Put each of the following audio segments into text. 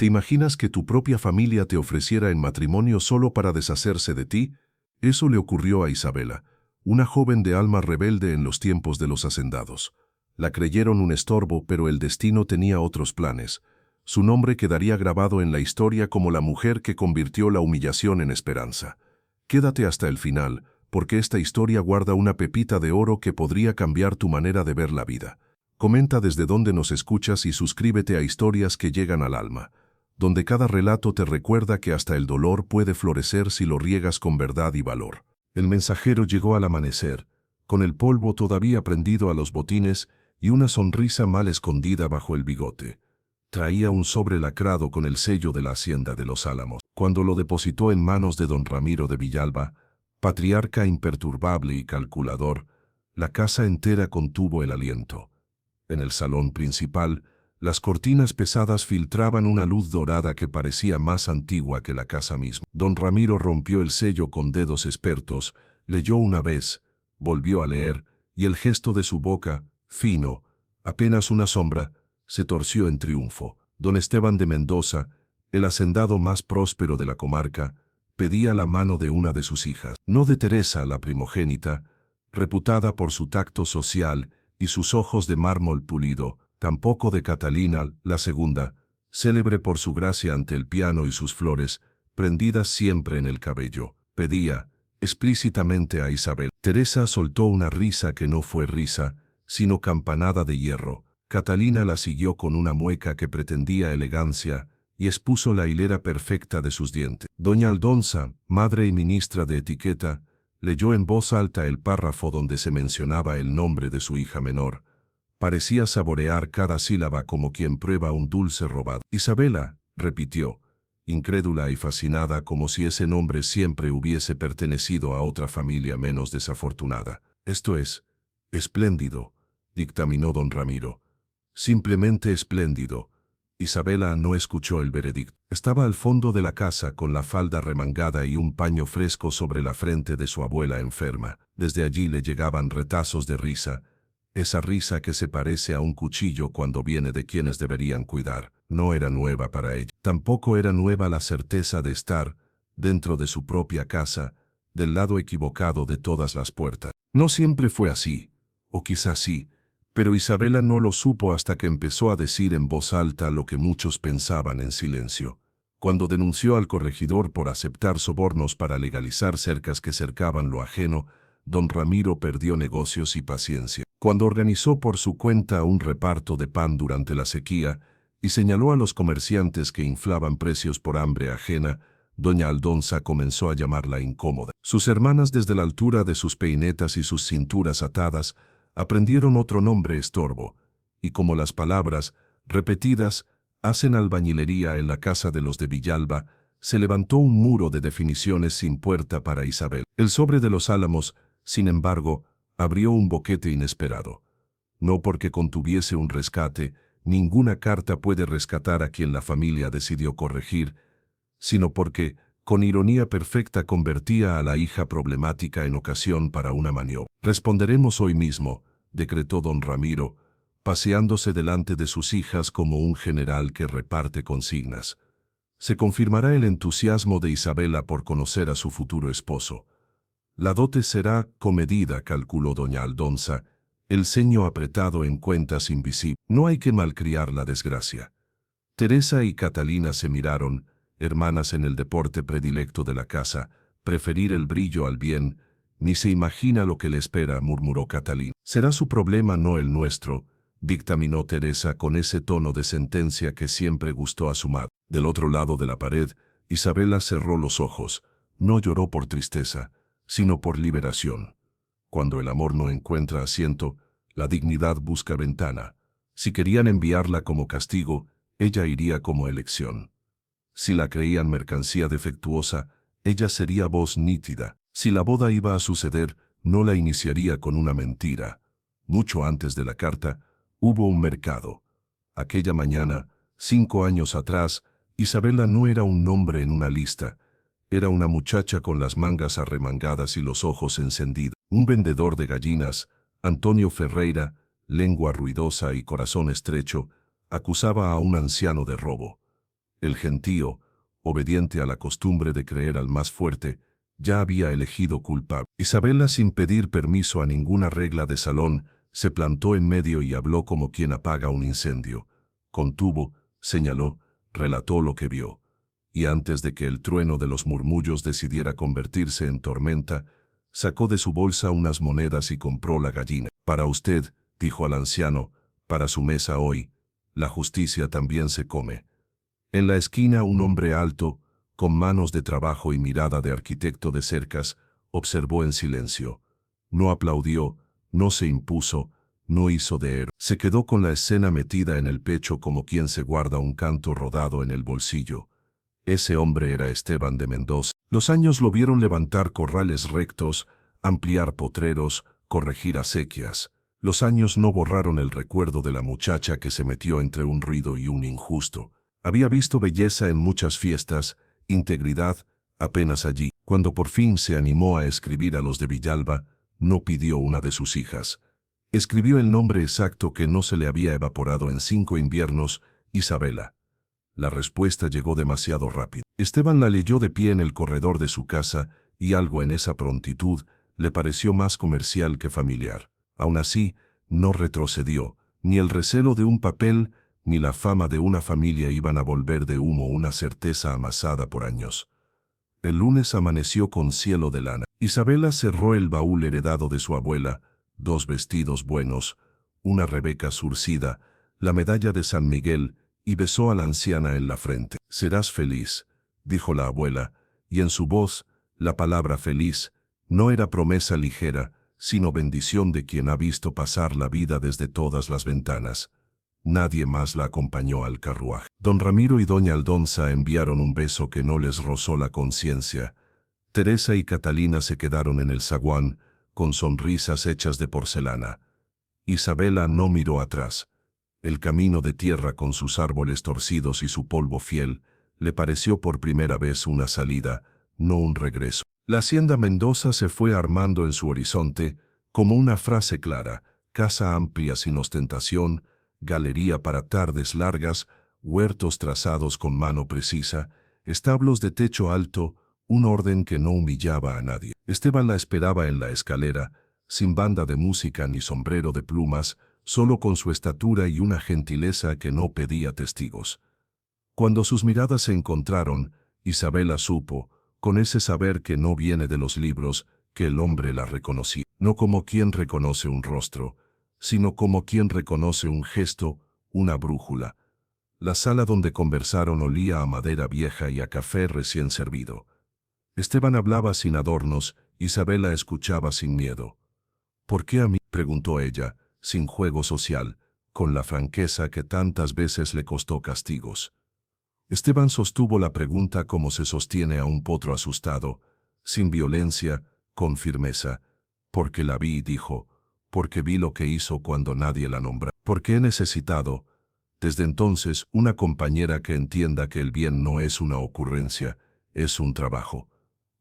¿Te imaginas que tu propia familia te ofreciera en matrimonio solo para deshacerse de ti? Eso le ocurrió a Isabela, una joven de alma rebelde en los tiempos de los hacendados. La creyeron un estorbo, pero el destino tenía otros planes. Su nombre quedaría grabado en la historia como la mujer que convirtió la humillación en esperanza. Quédate hasta el final, porque esta historia guarda una pepita de oro que podría cambiar tu manera de ver la vida. Comenta desde dónde nos escuchas y suscríbete a Historias que llegan al alma, donde cada relato te recuerda que hasta el dolor puede florecer si lo riegas con verdad y valor. El mensajero llegó al amanecer, con el polvo todavía prendido a los botines y una sonrisa mal escondida bajo el bigote. Traía un sobre lacrado con el sello de la hacienda de los Álamos. Cuando lo depositó en manos de don Ramiro de Villalba, patriarca imperturbable y calculador, la casa entera contuvo el aliento. En el salón principal, las cortinas pesadas filtraban una luz dorada que parecía más antigua que la casa misma. Don Ramiro rompió el sello con dedos expertos, leyó una vez, volvió a leer, y el gesto de su boca, fino, apenas una sombra, se torció en triunfo. Don Esteban de Mendoza, el hacendado más próspero de la comarca, pedía la mano de una de sus hijas, no de Teresa, la primogénita, reputada por su tacto social y sus ojos de mármol pulido, tampoco de Catalina, la segunda, célebre por su gracia ante el piano y sus flores, prendidas siempre en el cabello. Pedía, explícitamente a Isabel. Teresa soltó una risa que no fue risa, sino campanada de hierro. Catalina la siguió con una mueca que pretendía elegancia y expuso la hilera perfecta de sus dientes. Doña Aldonza, madre y ministra de etiqueta, leyó en voz alta el párrafo donde se mencionaba el nombre de su hija menor. Parecía saborear cada sílaba como quien prueba un dulce robado. Isabela, repitió, incrédula y fascinada como si ese nombre siempre hubiese pertenecido a otra familia menos desafortunada. Esto es espléndido, dictaminó don Ramiro. Simplemente espléndido. Isabela no escuchó el veredicto. Estaba al fondo de la casa con la falda remangada y un paño fresco sobre la frente de su abuela enferma. Desde allí le llegaban retazos de risa, esa risa que se parece a un cuchillo cuando viene de quienes deberían cuidar. No era nueva para ella. Tampoco era nueva la certeza de estar, dentro de su propia casa, del lado equivocado de todas las puertas. No siempre fue así, o quizás sí, pero Isabela no lo supo hasta que empezó a decir en voz alta lo que muchos pensaban en silencio. Cuando denunció al corregidor por aceptar sobornos para legalizar cercas que cercaban lo ajeno, don Ramiro perdió negocios y paciencia. Cuando organizó por su cuenta un reparto de pan durante la sequía y señaló a los comerciantes que inflaban precios por hambre ajena, doña Aldonza comenzó a llamarla incómoda. Sus hermanas, desde la altura de sus peinetas y sus cinturas atadas, aprendieron otro nombre: estorbo, y como las palabras, repetidas, hacen albañilería en la casa de los de Villalba, se levantó un muro de definiciones sin puerta para Isabel. El sobre de los Álamos, sin embargo, abrió un boquete inesperado. No porque contuviese un rescate, ninguna carta puede rescatar a quien la familia decidió corregir, sino porque, con ironía perfecta, convertía a la hija problemática en ocasión para una maniobra. Responderemos hoy mismo, decretó don Ramiro, paseándose delante de sus hijas como un general que reparte consignas. Se confirmará el entusiasmo de Isabela por conocer a su futuro esposo. La dote será comedida, calculó doña Aldonza, el ceño apretado en cuentas invisibles. No hay que malcriar la desgracia. Teresa y Catalina se miraron, hermanas en el deporte predilecto de la casa, preferir el brillo al bien. Ni se imagina lo que le espera, murmuró Catalina. Será su problema, no el nuestro, dictaminó Teresa con ese tono de sentencia que siempre gustó a su madre. Del otro lado de la pared, Isabela cerró los ojos. No lloró por tristeza, sino por liberación. Cuando el amor no encuentra asiento, la dignidad busca ventana. Si querían enviarla como castigo, ella iría como elección. Si la creían mercancía defectuosa, ella sería voz nítida. Si la boda iba a suceder, no la iniciaría con una mentira. Mucho antes de la carta, hubo un mercado. Aquella mañana, 5 años atrás, Isabela no era un nombre en una lista. Era una muchacha con las mangas arremangadas y los ojos encendidos. Un vendedor de gallinas, Antonio Ferreira, lengua ruidosa y corazón estrecho, acusaba a un anciano de robo. El gentío, obediente a la costumbre de creer al más fuerte, ya había elegido culpable. Isabela, sin pedir permiso a ninguna regla de salón, se plantó en medio y habló como quien apaga un incendio. Contuvo, señaló, relató lo que vio. Y antes de que el trueno de los murmullos decidiera convertirse en tormenta, sacó de su bolsa unas monedas y compró la gallina. Para usted, dijo al anciano, para su mesa hoy, la justicia también se come. En la esquina un hombre alto, con manos de trabajo y mirada de arquitecto de cercas, observó en silencio. No aplaudió, no se impuso, no hizo de héroe. Se quedó con la escena metida en el pecho como quien se guarda un canto rodado en el bolsillo. Ese hombre era Esteban de Mendoza. Los años lo vieron levantar corrales rectos, ampliar potreros, corregir acequias. Los años no borraron el recuerdo de la muchacha que se metió entre un ruido y un injusto. Había visto belleza en muchas fiestas, integridad, apenas allí. Cuando por fin se animó a escribir a los de Villalba, no pidió una de sus hijas. Escribió el nombre exacto que no se le había evaporado en 5 inviernos, Isabela. La respuesta llegó demasiado rápido. Esteban la leyó de pie en el corredor de su casa, y algo en esa prontitud le pareció más comercial que familiar. Aún así, no retrocedió, ni el recelo de un papel, ni la fama de una familia iban a volver de humo una certeza amasada por años. El lunes amaneció con cielo de lana. Isabela cerró el baúl heredado de su abuela, 2 vestidos buenos, una Rebeca surcida, la medalla de San Miguel, y besó a la anciana en la frente. «Serás feliz», dijo la abuela, y en su voz, la palabra feliz, no era promesa ligera, sino bendición de quien ha visto pasar la vida desde todas las ventanas. Nadie más la acompañó al carruaje. Don Ramiro y doña Aldonza enviaron un beso que no les rozó la conciencia. Teresa y Catalina se quedaron en el zaguán, con sonrisas hechas de porcelana. Isabela no miró atrás. El camino de tierra con sus árboles torcidos y su polvo fiel, le pareció por primera vez una salida, no un regreso. La hacienda Mendoza se fue armando en su horizonte, como una frase clara: casa amplia sin ostentación, galería para tardes largas, huertos trazados con mano precisa, establos de techo alto, un orden que no humillaba a nadie. Esteban la esperaba en la escalera, sin banda de música ni sombrero de plumas, solo con su estatura y una gentileza que no pedía testigos. Cuando sus miradas se encontraron, Isabela supo, con ese saber que no viene de los libros, que el hombre la reconocía, no como quien reconoce un rostro, sino como quien reconoce un gesto, una brújula. La sala donde conversaron olía a madera vieja y a café recién servido. Esteban hablaba sin adornos, Isabela escuchaba sin miedo. «¿Por qué a mí?», preguntó ella, sin juego social, con la franqueza que tantas veces le costó castigos. Esteban sostuvo la pregunta como se sostiene a un potro asustado, sin violencia, con firmeza. «Porque la vi», dijo, «porque vi lo que hizo cuando nadie la nombra. Porque he necesitado, desde entonces, una compañera que entienda que el bien no es una ocurrencia, es un trabajo».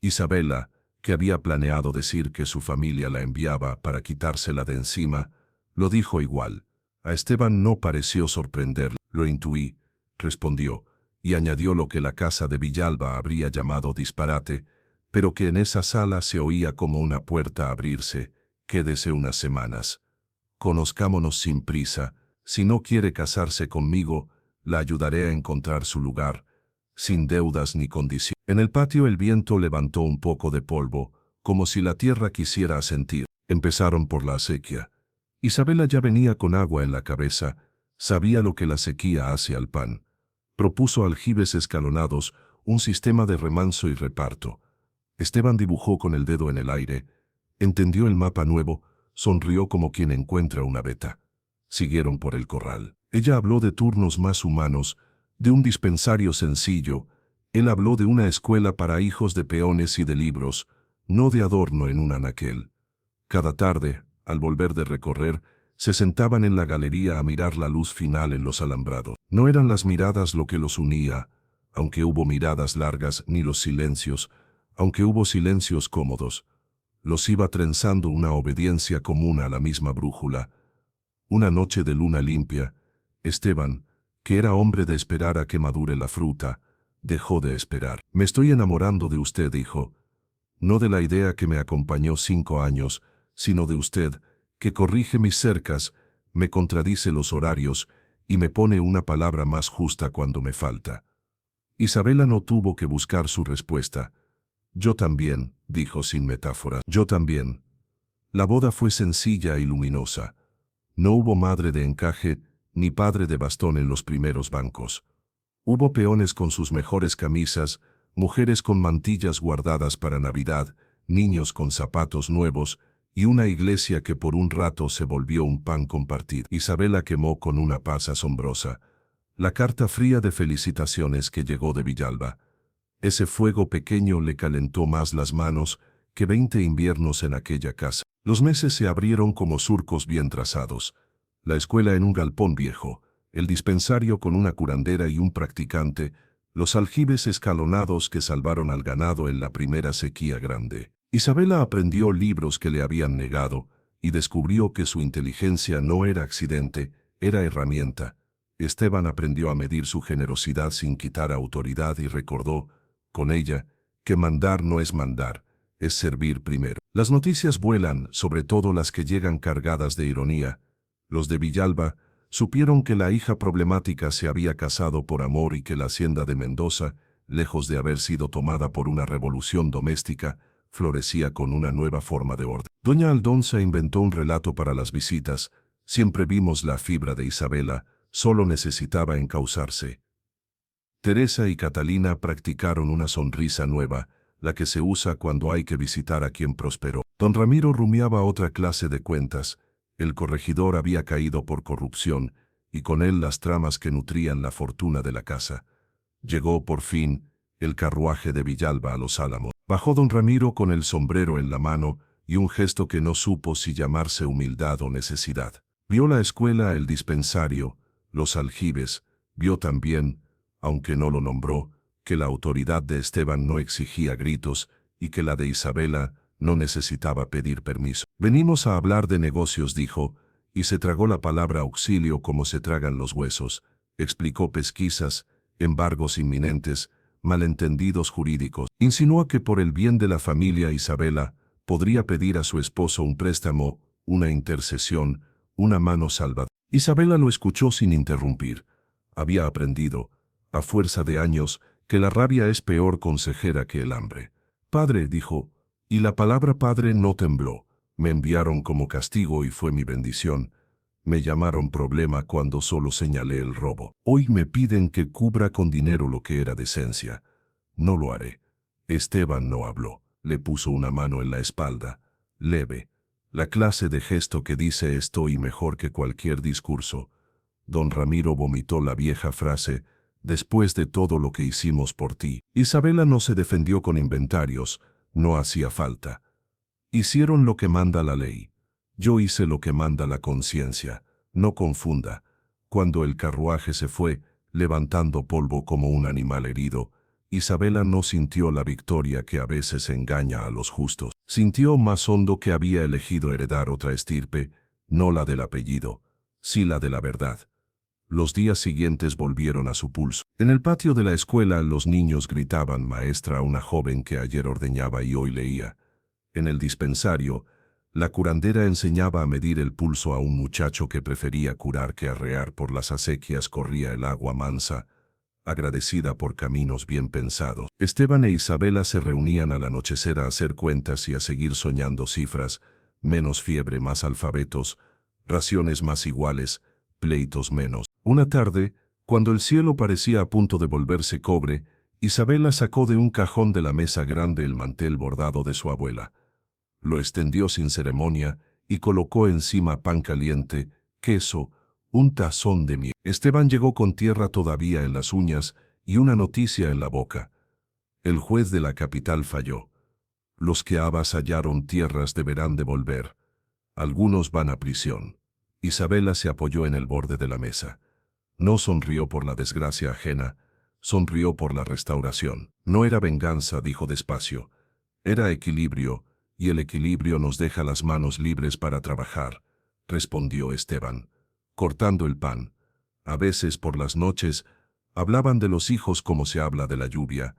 Isabela, que había planeado decir que su familia la enviaba para quitársela de encima, lo dijo igual. A Esteban no pareció sorprenderle. «Lo intuí», respondió, y añadió lo que la casa de Villalba habría llamado disparate, pero que en esa sala se oía como una puerta abrirse: «Quédese unas semanas. Conozcámonos sin prisa. Si no quiere casarse conmigo, la ayudaré a encontrar su lugar, sin deudas ni condiciones». En el patio el viento levantó un poco de polvo, como si la tierra quisiera asentir. Empezaron por la acequia. Isabela ya venía con agua en la cabeza, sabía lo que la sequía hace al pan. Propuso aljibes escalonados, un sistema de remanso y reparto. Esteban dibujó con el dedo en el aire, entendió el mapa nuevo, sonrió como quien encuentra una veta. Siguieron por el corral. Ella habló de turnos más humanos, de un dispensario sencillo. Él habló de una escuela para hijos de peones y de libros, no de adorno en un anaquel. Cada tarde, al volver de recorrer, se sentaban en la galería a mirar la luz final en los alambrados. No eran las miradas lo que los unía, aunque hubo miradas largas, ni los silencios, aunque hubo silencios cómodos. Los iba trenzando una obediencia común a la misma brújula. Una noche de luna limpia, Esteban, que era hombre de esperar a que madure la fruta, dejó de esperar. Me estoy enamorando de usted, dijo. No de la idea que me acompañó 5 años, sino de usted, que corrige mis cercas, me contradice los horarios y me pone una palabra más justa cuando me falta. Isabela no tuvo que buscar su respuesta. Yo también, dijo sin metáfora. Yo también. La boda fue sencilla y luminosa. No hubo madre de encaje, ni padre de bastón en los primeros bancos. Hubo peones con sus mejores camisas, mujeres con mantillas guardadas para Navidad, niños con zapatos nuevos, y una iglesia que por un rato se volvió un pan compartido. Isabela quemó con una paz asombrosa la carta fría de felicitaciones que llegó de Villalba. Ese fuego pequeño le calentó más las manos que 20 inviernos en aquella casa. Los meses se abrieron como surcos bien trazados. La escuela en un galpón viejo, el dispensario con una curandera y un practicante, los aljibes escalonados que salvaron al ganado en la primera sequía grande. Isabela aprendió libros que le habían negado y descubrió que su inteligencia no era accidente, era herramienta. Esteban aprendió a medir su generosidad sin quitar autoridad y recordó, con ella, que mandar no es mandar, es servir primero. Las noticias vuelan, sobre todo las que llegan cargadas de ironía. Los de Villalba supieron que la hija problemática se había casado por amor y que la hacienda de Mendoza, lejos de haber sido tomada por una revolución doméstica, florecía con una nueva forma de orden. Doña Aldonza inventó un relato para las visitas. Siempre vimos la fibra de Isabela, solo necesitaba encauzarse. Teresa y Catalina practicaron una sonrisa nueva, la que se usa cuando hay que visitar a quien prosperó. Don Ramiro rumiaba otra clase de cuentas. El corregidor había caído por corrupción, y con él las tramas que nutrían la fortuna de la casa. Llegó, por fin, el carruaje de Villalba a Los Álamos. Bajó don Ramiro con el sombrero en la mano y un gesto que no supo si llamarse humildad o necesidad. Vio la escuela, el dispensario, los aljibes, vio también, aunque no lo nombró, que la autoridad de Esteban no exigía gritos y que la de Isabela no necesitaba pedir permiso. Venimos a hablar de negocios, dijo, y se tragó la palabra auxilio como se tragan los huesos. Explicó pesquisas, embargos inminentes, malentendidos jurídicos. Insinuó que por el bien de la familia Isabela podría pedir a su esposo un préstamo, una intercesión, una mano salvadora. Isabela lo escuchó sin interrumpir. Había aprendido, a fuerza de años, que la rabia es peor consejera que el hambre. Padre, dijo, y la palabra padre no tembló. Me enviaron como castigo y fue mi bendición. Me llamaron problema cuando solo señalé el robo. Hoy me piden que cubra con dinero lo que era decencia. No lo haré. Esteban no habló. Le puso una mano en la espalda, leve. La clase de gesto que dice estoy mejor que cualquier discurso. Don Ramiro vomitó la vieja frase, después de todo lo que hicimos por ti. Isabela no se defendió con inventarios, no hacía falta. Hicieron lo que manda la ley. Yo hice lo que manda la conciencia. No confunda. Cuando el carruaje se fue, levantando polvo como un animal herido, Isabela no sintió la victoria que a veces engaña a los justos. Sintió más hondo que había elegido heredar otra estirpe, no la del apellido, sí la de la verdad. Los días siguientes volvieron a su pulso. En el patio de la escuela los niños gritaban maestra a una joven que ayer ordeñaba y hoy leía. En el dispensario, la curandera enseñaba a medir el pulso a un muchacho que prefería curar que arrear. Por las acequias corría el agua mansa, agradecida por caminos bien pensados. Esteban e Isabela se reunían al anochecer a hacer cuentas y a seguir soñando cifras, menos fiebre, más alfabetos, raciones más iguales, pleitos menos. Una tarde, cuando el cielo parecía a punto de volverse cobre, Isabela sacó de un cajón de la mesa grande el mantel bordado de su abuela. Lo extendió sin ceremonia y colocó encima pan caliente, queso, un tazón de miel. Esteban llegó con tierra todavía en las uñas y una noticia en la boca. El juez de la capital falló. Los que avasallaron tierras deberán devolver. Algunos van a prisión. Isabela se apoyó en el borde de la mesa. No sonrió por la desgracia ajena, sonrió por la restauración. No era venganza, dijo despacio. Era equilibrio, y el equilibrio nos deja las manos libres para trabajar, respondió Esteban, cortando el pan. A veces, por las noches, hablaban de los hijos como se habla de la lluvia,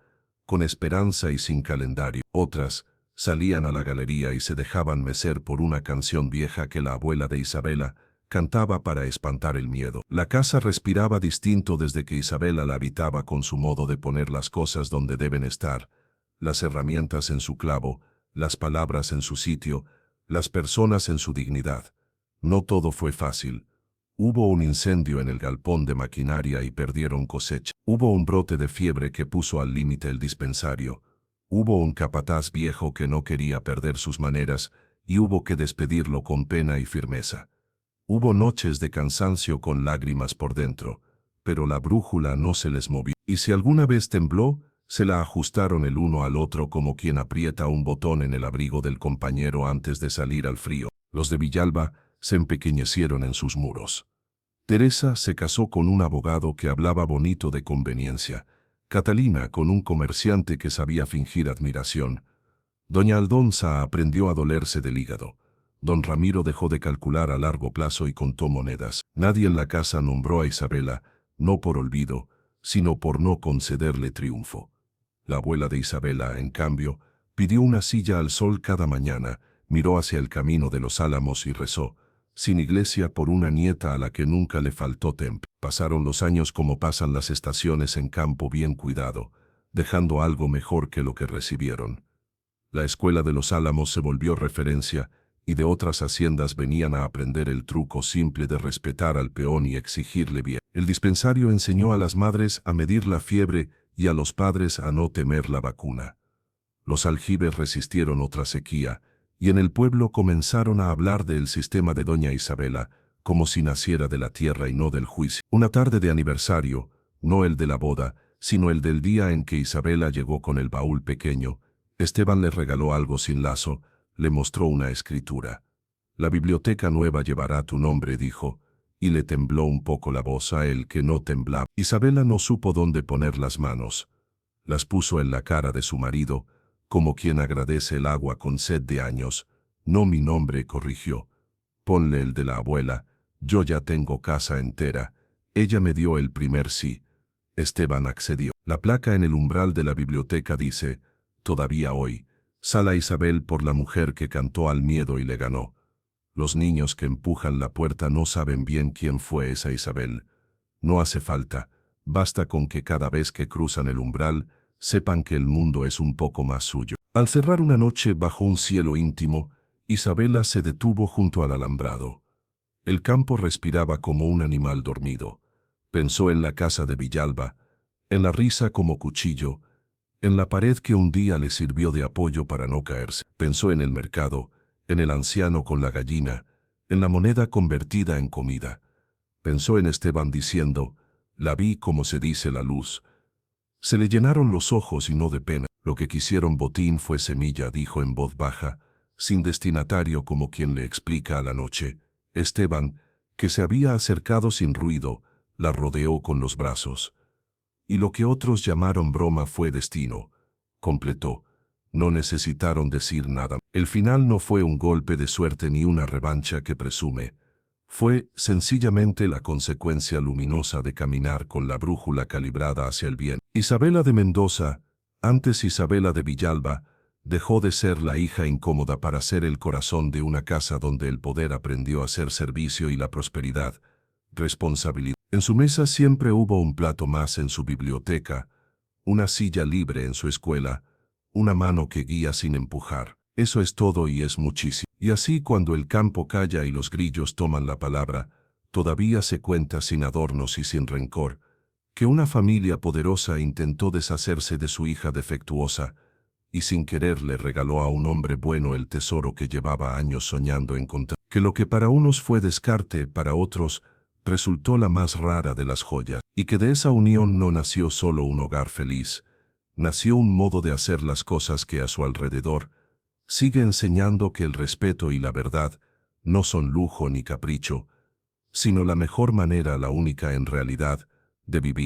con esperanza y sin calendario. Otras, salían a la galería y se dejaban mecer por una canción vieja que la abuela de Isabela cantaba para espantar el miedo. La casa respiraba distinto desde que Isabela la habitaba, con su modo de poner las cosas donde deben estar, las herramientas en su clavo, las palabras en su sitio, las personas en su dignidad. No todo fue fácil. Hubo un incendio en el galpón de maquinaria y perdieron cosecha. Hubo un brote de fiebre que puso al límite el dispensario. Hubo un capataz viejo que no quería perder sus maneras y hubo que despedirlo con pena y firmeza. Hubo noches de cansancio con lágrimas por dentro, pero la brújula no se les movió. Y si alguna vez tembló, se la ajustaron el uno al otro como quien aprieta un botón en el abrigo del compañero antes de salir al frío. Los de Villalba se empequeñecieron en sus muros. Teresa se casó con un abogado que hablaba bonito de conveniencia, Catalina con un comerciante que sabía fingir admiración. Doña Aldonza aprendió a dolerse del hígado. Don Ramiro dejó de calcular a largo plazo y contó monedas. Nadie en la casa nombró a Isabela, no por olvido, sino por no concederle triunfo. La abuela de Isabela, en cambio, pidió una silla al sol cada mañana, miró hacia el camino de los álamos y rezó, sin iglesia, por una nieta a la que nunca le faltó temple. Pasaron los años como pasan las estaciones en campo bien cuidado, dejando algo mejor que lo que recibieron. La escuela de los álamos se volvió referencia, y de otras haciendas venían a aprender el truco simple de respetar al peón y exigirle bien. El dispensario enseñó a las madres a medir la fiebre y a los padres a no temer la vacuna. Los aljibes resistieron otra sequía, y en el pueblo comenzaron a hablar del sistema de doña Isabela, como si naciera de la tierra y no del juicio. Una tarde de aniversario, no el de la boda, sino el del día en que Isabela llegó con el baúl pequeño, Esteban le regaló algo sin lazo, le mostró una escritura. La biblioteca nueva llevará tu nombre, dijo, y le tembló un poco la voz a él que no temblaba. Isabela no supo dónde poner las manos. Las puso en la cara de su marido, como quien agradece el agua con sed de años. No mi nombre, corrigió. Ponle el de la abuela, yo ya tengo casa entera. Ella me dio el primer sí. Esteban accedió. La placa en el umbral de la biblioteca dice, todavía hoy, sala Isabel por la mujer que cantó al miedo y le ganó. Los niños que empujan la puerta no saben bien quién fue esa Isabel. No hace falta, basta con que cada vez que cruzan el umbral, sepan que el mundo es un poco más suyo. Al cerrar una noche bajo un cielo íntimo, Isabela se detuvo junto al alambrado. El campo respiraba como un animal dormido. Pensó en la casa de Villalba, en la risa como cuchillo, en la pared que un día le sirvió de apoyo para no caerse. Pensó en el mercado, en el anciano con la gallina, en la moneda convertida en comida. Pensó en Esteban diciendo, la vi como se dice la luz. Se le llenaron los ojos y no de pena. Lo que quisieron botín fue semilla, dijo en voz baja, sin destinatario como quien le explica a la noche. Esteban, que se había acercado sin ruido, la rodeó con los brazos. Y lo que otros llamaron broma fue destino. Completó. No necesitaron decir nada. El final no fue un golpe de suerte ni una revancha que presume. Fue sencillamente la consecuencia luminosa de caminar con la brújula calibrada hacia el bien. Isabela de Mendoza, antes Isabela de Villalba, dejó de ser la hija incómoda para ser el corazón de una casa donde el poder aprendió a ser servicio y la prosperidad, responsabilidad. En su mesa siempre hubo un plato más en su biblioteca, una silla libre en su escuela, una mano que guía sin empujar. Eso es todo y es muchísimo. Y así cuando el campo calla y los grillos toman la palabra, todavía se cuenta sin adornos y sin rencor, que una familia poderosa intentó deshacerse de su hija defectuosa, y sin querer le regaló a un hombre bueno el tesoro que llevaba años soñando encontrar. Que lo que para unos fue descarte, para otros resultó la más rara de las joyas, y que de esa unión no nació solo un hogar feliz, nació un modo de hacer las cosas que a su alrededor sigue enseñando que el respeto y la verdad no son lujo ni capricho, sino la mejor manera, la única en realidad, de vivir.